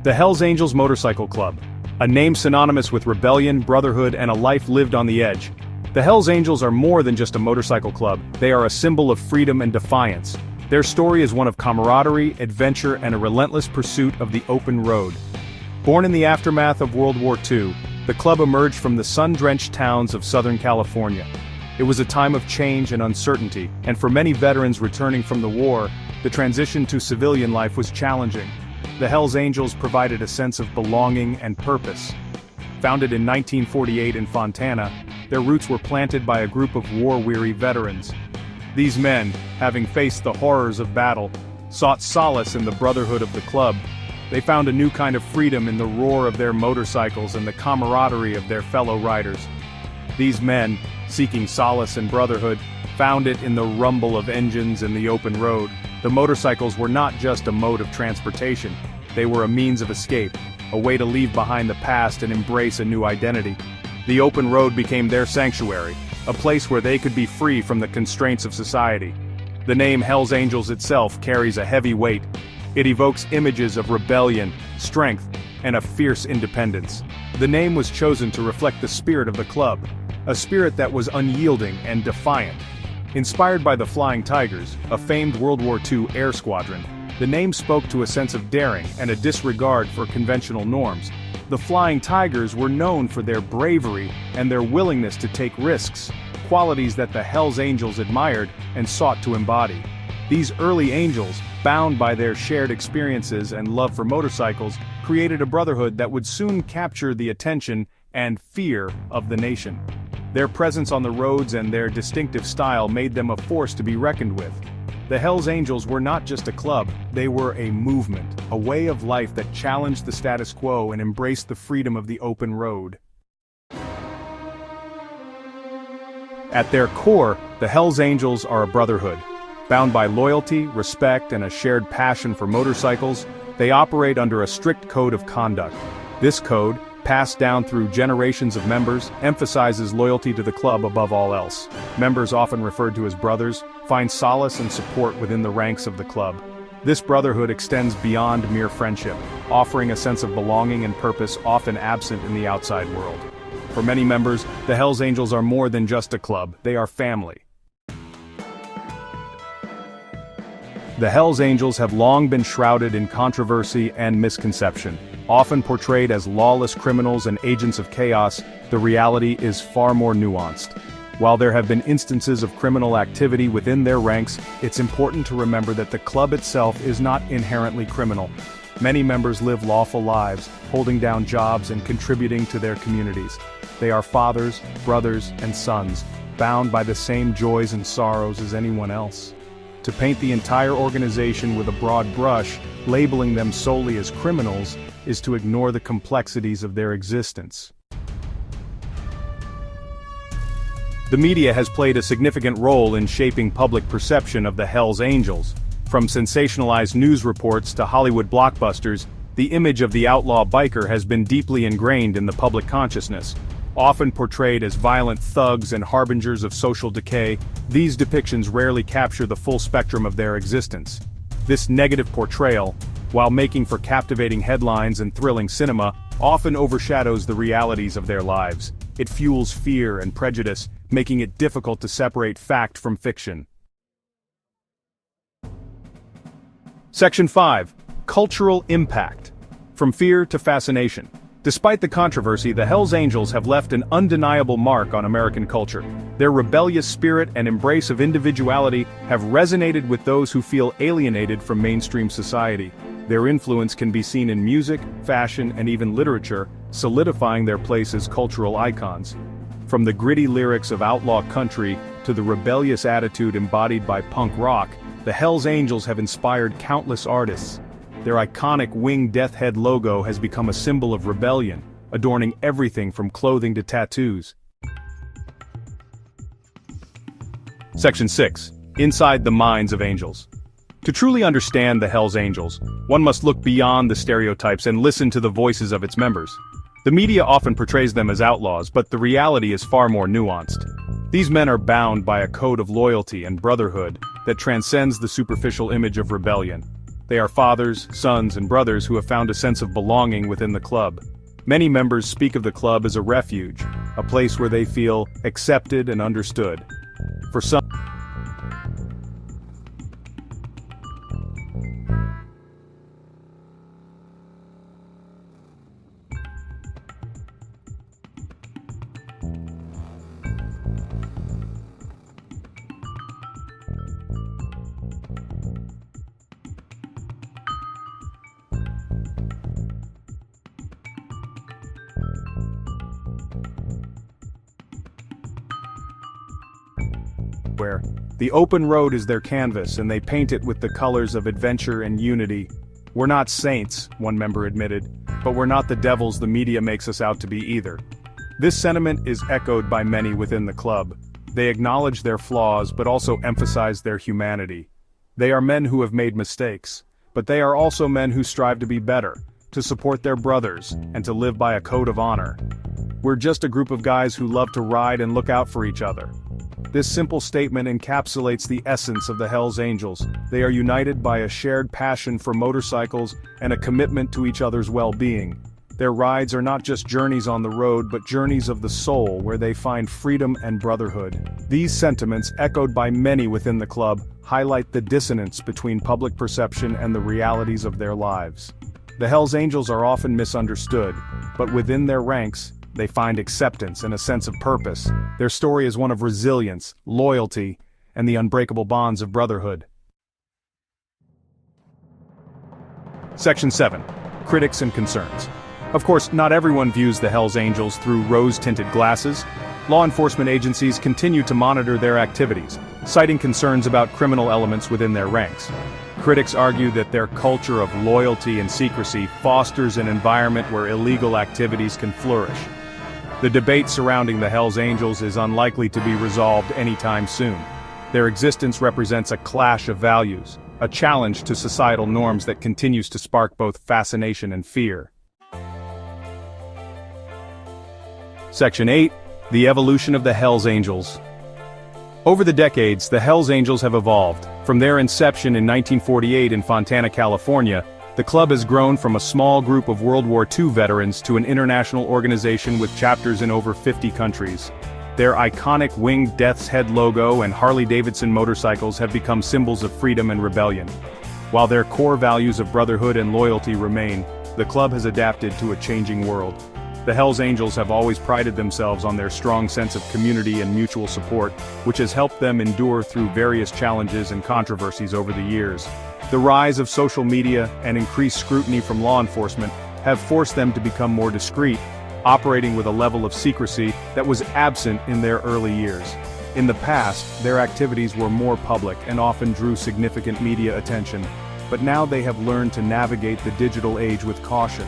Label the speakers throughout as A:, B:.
A: The Hells Angels Motorcycle Club. A name synonymous with rebellion, brotherhood, and a life lived on the edge. The Hells Angels are more than just a motorcycle club, they are a symbol of freedom and defiance. Their story is one of camaraderie, adventure, and a relentless pursuit of the open road. Born in the aftermath of World War II, the club emerged from the sun-drenched towns of Southern California. It was a time of change and uncertainty, and for many veterans returning from the war, the transition to civilian life was challenging. The Hells Angels provided a sense of belonging and purpose. Founded in 1948 in Fontana, their roots were planted by a group of war-weary veterans. These men, having faced the horrors of battle, sought solace in the brotherhood of the club. They found a new kind of freedom in the roar of their motorcycles and the camaraderie of their fellow riders. These men, seeking solace and brotherhood, found it in the rumble of engines and the open road. The motorcycles were not just a mode of transportation, they were a means of escape, a way to leave behind the past and embrace a new identity. The open road became their sanctuary, a place where they could be free from the constraints of society. The name Hells Angels itself carries a heavy weight. It evokes images of rebellion, strength, and a fierce independence. The name was chosen to reflect the spirit of the club, a spirit that was unyielding and defiant. Inspired by the Flying Tigers, a famed World War II air squadron, the name spoke to a sense of daring and a disregard for conventional norms. The Flying Tigers were known for their bravery and their willingness to take risks, qualities that the Hells Angels admired and sought to embody. These early angels, bound by their shared experiences and love for motorcycles, created a brotherhood that would soon capture the attention and fear of the nation. Their presence on the roads and their distinctive style made them a force to be reckoned with. The Hells Angels were not just a club, they were a movement, a way of life that challenged the status quo and embraced the freedom of the open road. At their core, the Hells Angels are a brotherhood. Bound by loyalty, respect, and a shared passion for motorcycles, they operate under a strict code of conduct. This code, passed down through generations of members, emphasizes loyalty to the club above all else. Members, often referred to as brothers, find solace and support within the ranks of the club. This brotherhood extends beyond mere friendship, offering a sense of belonging and purpose often absent in the outside world. For many members, the Hells Angels are more than just a club, they are family. The Hells Angels have long been shrouded in controversy and misconception. Often portrayed as lawless criminals and agents of chaos, the reality is far more nuanced. While there have been instances of criminal activity within their ranks, it's important to remember that the club itself is not inherently criminal. Many members live lawful lives, holding down jobs and contributing to their communities. They are fathers, brothers, and sons, bound by the same joys and sorrows as anyone else. To paint the entire organization with a broad brush, labeling them solely as criminals, is to ignore the complexities of their existence. The media has played a significant role in shaping public perception of the Hells Angels. From sensationalized news reports to Hollywood blockbusters, the image of the outlaw biker has been deeply ingrained in the public consciousness. Often portrayed as violent thugs and harbingers of social decay, these depictions rarely capture the full spectrum of their existence. This negative portrayal, while making for captivating headlines and thrilling cinema, often overshadows the realities of their lives. It fuels fear and prejudice, making it difficult to separate fact from fiction. Section 5. Cultural impact. From fear to fascination. Despite the controversy, the Hells Angels have left an undeniable mark on American culture. Their rebellious spirit and embrace of individuality have resonated with those who feel alienated from mainstream society. Their influence can be seen in music, fashion, and even literature, solidifying their place as cultural icons. From the gritty lyrics of outlaw country to the rebellious attitude embodied by punk rock, the Hells Angels have inspired countless artists. Their iconic winged death head logo has become a symbol of rebellion, adorning everything from clothing to tattoos. Section 6. Inside the minds of angels. To truly understand the Hells Angels, one must look beyond the stereotypes and listen to the voices of its members. The media often portrays them as outlaws, but the reality is far more nuanced. These men are bound by a code of loyalty and brotherhood that transcends the superficial image of rebellion. They are fathers, sons, and brothers who have found a sense of belonging within the club. Many members speak of the club as a refuge, a place where they feel accepted and understood. For some, where the open road is their canvas and they paint it with the colors of adventure and unity. "We're not saints," one member admitted, "but we're not the devils the media makes us out to be either." This sentiment is echoed by many within the club. They acknowledge their flaws but also emphasize their humanity. They are men who have made mistakes, but they are also men who strive to be better, to support their brothers, and to live by a code of honor. "We're just a group of guys who love to ride and look out for each other." This simple statement encapsulates the essence of the Hells Angels. They are united by a shared passion for motorcycles and a commitment to each other's well-being. Their rides are not just journeys on the road but journeys of the soul where they find freedom and brotherhood. These sentiments, echoed by many within the club, highlight the dissonance between public perception and the realities of their lives. The Hells Angels are often misunderstood, but within their ranks, they find acceptance and a sense of purpose. Their story is one of resilience, loyalty, and the unbreakable bonds of brotherhood. Section 7. Critics and Concerns. Of course, not everyone views the Hells Angels through rose-tinted glasses. Law enforcement agencies continue to monitor their activities, citing concerns about criminal elements within their ranks. Critics argue that their culture of loyalty and secrecy fosters an environment where illegal activities can flourish. The debate surrounding the Hells Angels is unlikely to be resolved anytime soon. Their existence represents a clash of values, a challenge to societal norms that continues to spark both fascination and fear. Section 8. The Evolution of the Hells Angels. Over the decades, the Hells Angels have evolved. From their inception in 1948 in Fontana, California, the club has grown from a small group of World War II veterans to an international organization with chapters in over 50 countries. Their iconic winged Death's Head logo and Harley-Davidson motorcycles have become symbols of freedom and rebellion. While their core values of brotherhood and loyalty remain, the club has adapted to a changing world. The Hells Angels have always prided themselves on their strong sense of community and mutual support, which has helped them endure through various challenges and controversies over the years. The rise of social media and increased scrutiny from law enforcement have forced them to become more discreet, operating with a level of secrecy that was absent in their early years. In the past, their activities were more public and often drew significant media attention, but now they have learned to navigate the digital age with caution.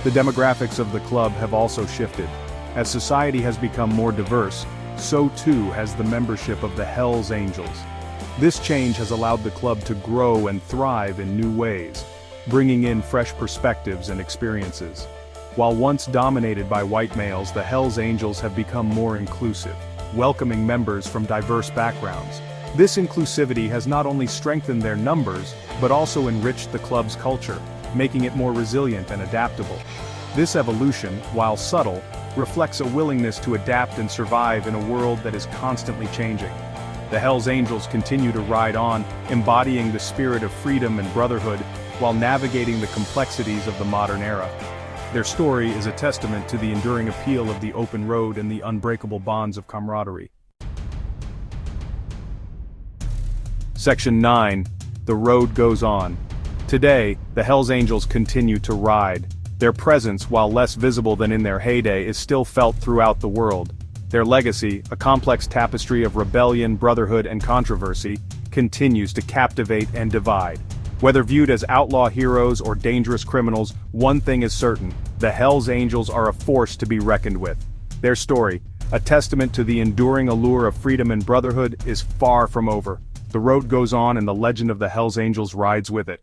A: The demographics of the club have also shifted. As society has become more diverse, so too has the membership of the Hells Angels. This change has allowed the club to grow and thrive in new ways, bringing in fresh perspectives and experiences. While once dominated by white males, the Hells Angels have become more inclusive, welcoming members from diverse backgrounds. This inclusivity has not only strengthened their numbers, but also enriched the club's culture, making it more resilient and adaptable. This evolution, while subtle, reflects a willingness to adapt and survive in a world that is constantly changing. The Hells Angels continue to ride on, embodying the spirit of freedom and brotherhood, while navigating the complexities of the modern era. Their story is a testament to the enduring appeal of the open road and the unbreakable bonds of camaraderie. Section 9. The Road Goes On. Today, the Hells Angels continue to ride. Their presence, while less visible than in their heyday, is still felt throughout the world. Their legacy, a complex tapestry of rebellion, brotherhood, and controversy, continues to captivate and divide. Whether viewed as outlaw heroes or dangerous criminals, one thing is certain: the Hells Angels are a force to be reckoned with. Their story, a testament to the enduring allure of freedom and brotherhood, is far from over. The road goes on and the legend of the Hells Angels rides with it.